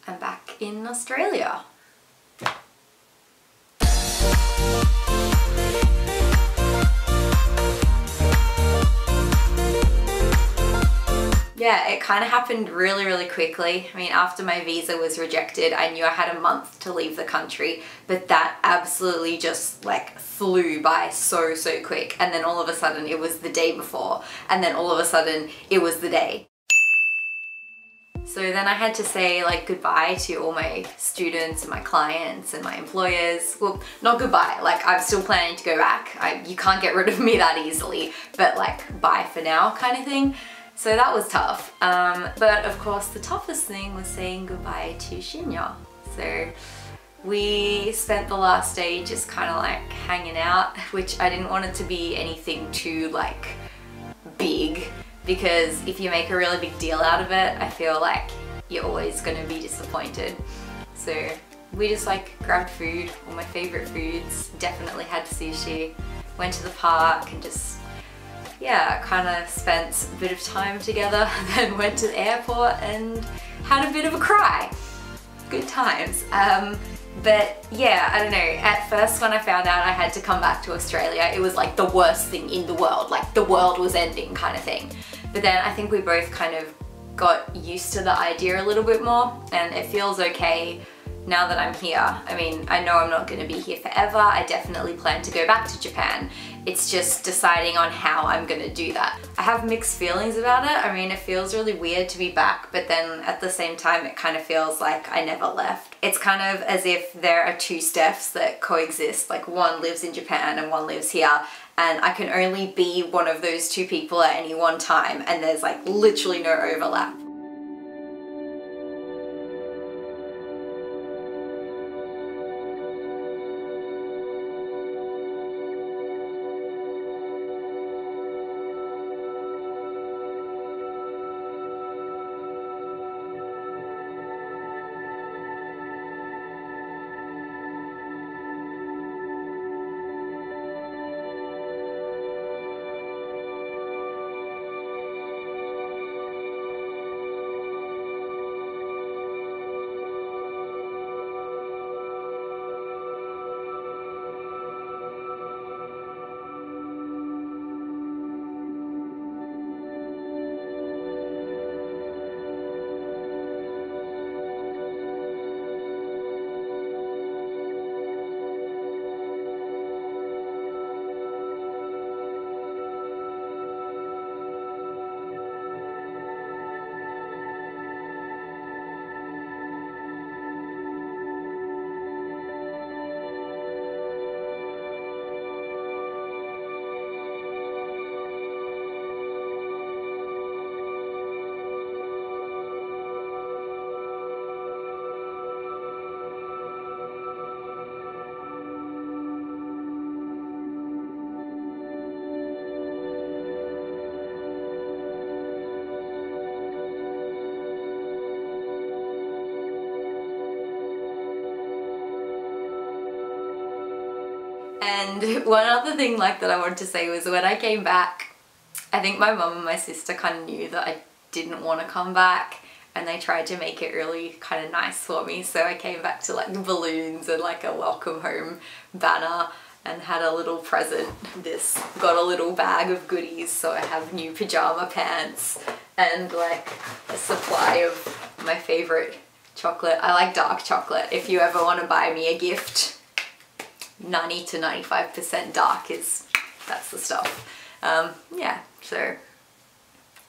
I'm back in Australia. Yeah, it kind of happened really quickly. I mean, after my visa was rejected, I knew I had a month to leave the country, but that absolutely just like flew by so quick. And then all of a sudden it was the day before, and then all of a sudden it was the day. So then I had to say like goodbye to all my students and my clients and my employers. Well, not goodbye, like I'm still planning to go back. You can't get rid of me that easily, but like bye for now kind of thing. So that was tough. But of course the toughest thing was saying goodbye to Shinya. So we spent the last day just kind of like hanging out, which I didn't want it to be anything too like big, because if you make a really big deal out of it, I feel like you're always gonna be disappointed. So we just like grabbed food, all my favorite foods, definitely had sushi, went to the park and just, yeah, kind of spent a bit of time together, then went to the airport and had a bit of a cry. Good times. But yeah, I don't know, at first when I found out I had to come back to Australia, it was like the worst thing in the world, like the world was ending kind of thing. But then I think we both kind of got used to the idea a little bit more, and it feels okay now that I'm here. I mean, I know I'm not going to be here forever. I definitely plan to go back to Japan. It's just deciding on how I'm going to do that. I have mixed feelings about it. I mean, it feels really weird to be back, but then at the same time, it kind of feels like I never left. It's kind of as if there are two Stephs that coexist, like one lives in Japan and one lives here, and I can only be one of those two people at any one time, and there's like literally no overlap. And one other thing like that I wanted to say was when I came back, I think my mum and my sister kind of knew that I didn't want to come back, and they tried to make it really kind of nice for me. So I came back to like balloons and like a welcome home banner and had a little present. Got a little bag of goodies, so I have new pajama pants and like a supply of my favorite chocolate. I like dark chocolate. If you ever want to buy me a gift, 90 to 95% dark that's the stuff. Yeah, so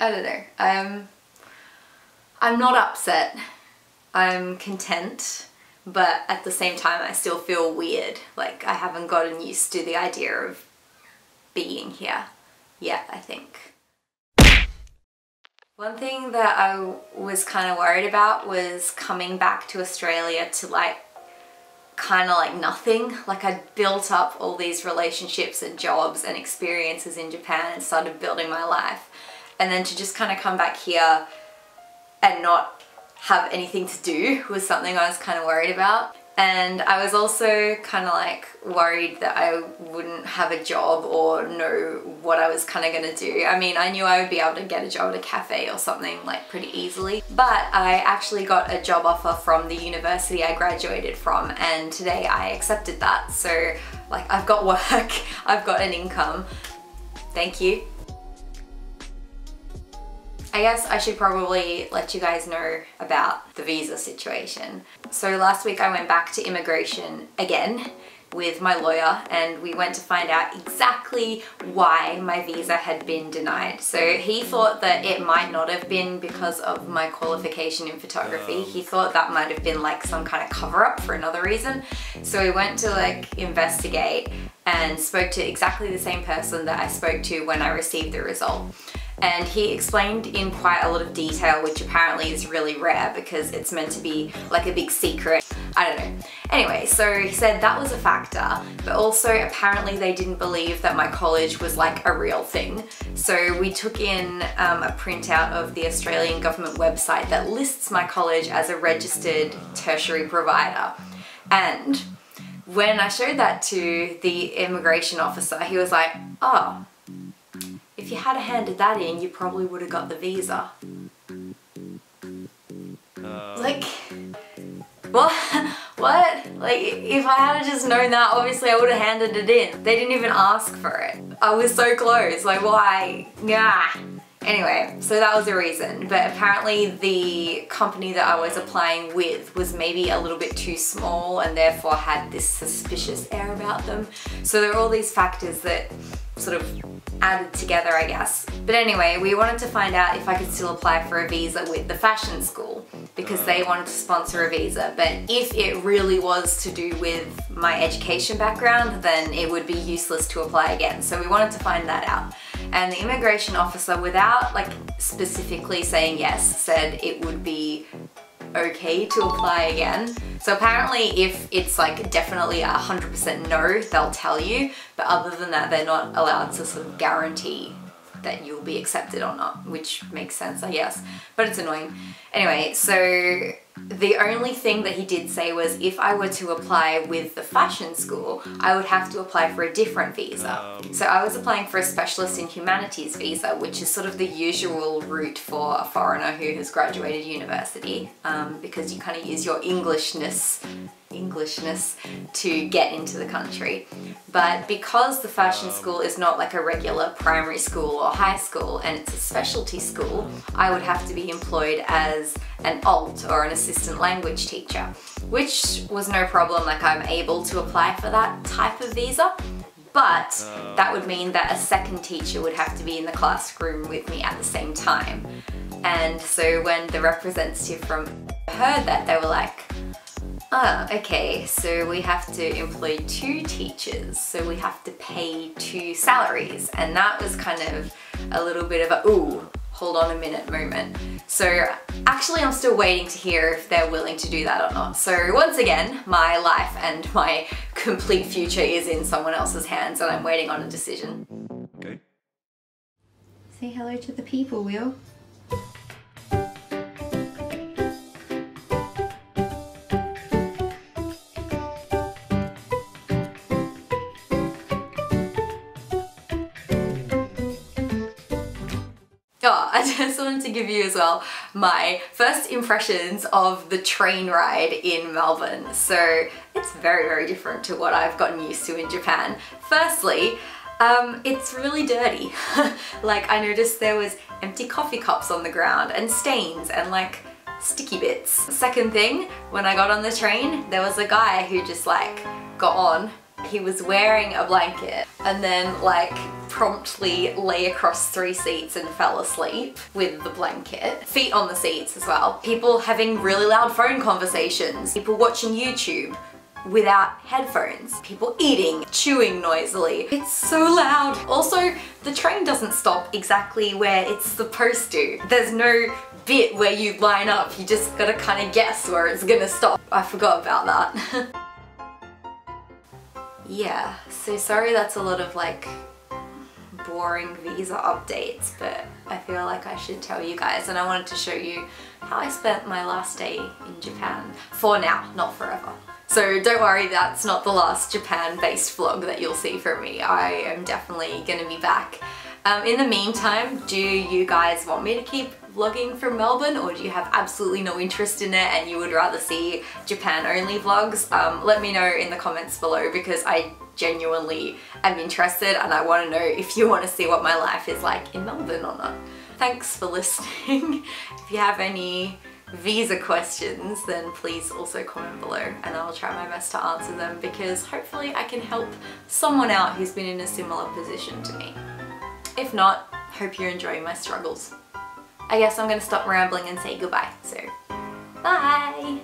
I don't know. I'm not upset. I'm content, but at the same time I still feel weird. Like I haven't gotten used to the idea of being here yet, I think. One thing that I was kind of worried about was coming back to Australia to like kind of like nothing. Like I'd built up all these relationships and jobs and experiences in Japan and started building my life, and then to just kind of come back here and not have anything to do was something I was kind of worried about. And I was also kind of like worried that I wouldn't have a job or know what I was kind of going to do. I mean, I knew I would be able to get a job at a cafe or something like pretty easily, but I actually got a job offer from the university I graduated from, and today I accepted that. So like, I've got work, I've got an income. Thank you. I guess I should probably let you guys know about the visa situation. So last week I went back to immigration again with my lawyer, and we went to find out exactly why my visa had been denied. So he thought that it might not have been because of my qualification in photography. He thought that might have been like some kind of cover-up for another reason. So we went to like investigate and spoke to exactly the same person that I spoke to when I received the result. And he explained in quite a lot of detail, which apparently is really rare because it's meant to be like a big secret. I don't know. Anyway, so he said that was a factor, but also apparently they didn't believe that my college was like a real thing. So we took in a printout of the Australian government website that lists my college as a registered tertiary provider. And when I showed that to the immigration officer, he was like, oh, if you had handed that in, you probably would have got the visa. Like, what? What? Like, if I had just known that, obviously I would have handed it in. They didn't even ask for it. I was so close, like why? Yeah. Anyway, so that was the reason, but apparently the company that I was applying with was maybe a little bit too small and therefore had this suspicious air about them. So there were all these factors that sort of added together, I guess. But anyway, we wanted to find out if I could still apply for a visa with the fashion school because they wanted to sponsor a visa. But if it really was to do with my education background, then it would be useless to apply again. So we wanted to find that out. And the immigration officer, without like specifically saying yes, said it would be okay to apply again. So apparently if it's like definitely 100% no, they'll tell you, but other than that they're not allowed to sort of guarantee that you'll be accepted or not, which makes sense, I guess, but it's annoying. Anyway, so the only thing that he did say was if I were to apply with the fashion school, I would have to apply for a different visa. So I was applying for a specialist in humanities visa, which is sort of the usual route for a foreigner who has graduated university, because you kind of use your Englishness to get into the country. But because the fashion school is not like a regular primary school or high school and it's a specialty school, I would have to be employed as an alt or an assistant language teacher, which was no problem. Like, I'm able to apply for that type of visa, but that would mean that a second teacher would have to be in the classroom with me at the same time. And so when the representative from heard that, they were like, oh, okay, so we have to employ 2 teachers, so we have to pay 2 salaries. And that was kind of a little bit of a, ooh, hold on a minute moment. So actually I'm still waiting to hear if they're willing to do that or not. So once again, my life and my complete future is in someone else's hands and I'm waiting on a decision. Okay. Say hello to the people, Will. Oh, I just wanted to give you as well my first impressions of the train ride in Melbourne. So it's very, very different to what I've gotten used to in Japan. Firstly, it's really dirty. Like, I noticed there was empty coffee cups on the ground and stains and like sticky bits. Second thing, when I got on the train, there was a guy who just like got on. He was wearing a blanket and then like promptly lay across 3 seats and fell asleep with the blanket. Feet on the seats as well. People having really loud phone conversations. People watching YouTube without headphones. People eating, chewing noisily. It's so loud. Also, the train doesn't stop exactly where it's supposed to. There's no bit where you line up. You just gotta kind of guess where it's gonna stop. I forgot about that. Yeah, so sorry that's a lot of like boring visa updates, but I feel like I should tell you guys, and I wanted to show you how I spent my last day in Japan. For now, not forever. So don't worry, that's not the last Japan-based vlog that you'll see from me. I am definitely gonna be back. In the meantime, do you guys want me to keep vlogging from Melbourne, or do you have absolutely no interest in it and you would rather see Japan-only vlogs? Let me know in the comments below, because I genuinely am interested and I want to know if you want to see what my life is like in Melbourne or not. Thanks for listening. If you have any visa questions, then please also comment below and I'll try my best to answer them, because hopefully I can help someone out who's been in a similar position to me. If not, hope you're enjoying my struggles. I guess I'm gonna stop rambling and say goodbye, so bye!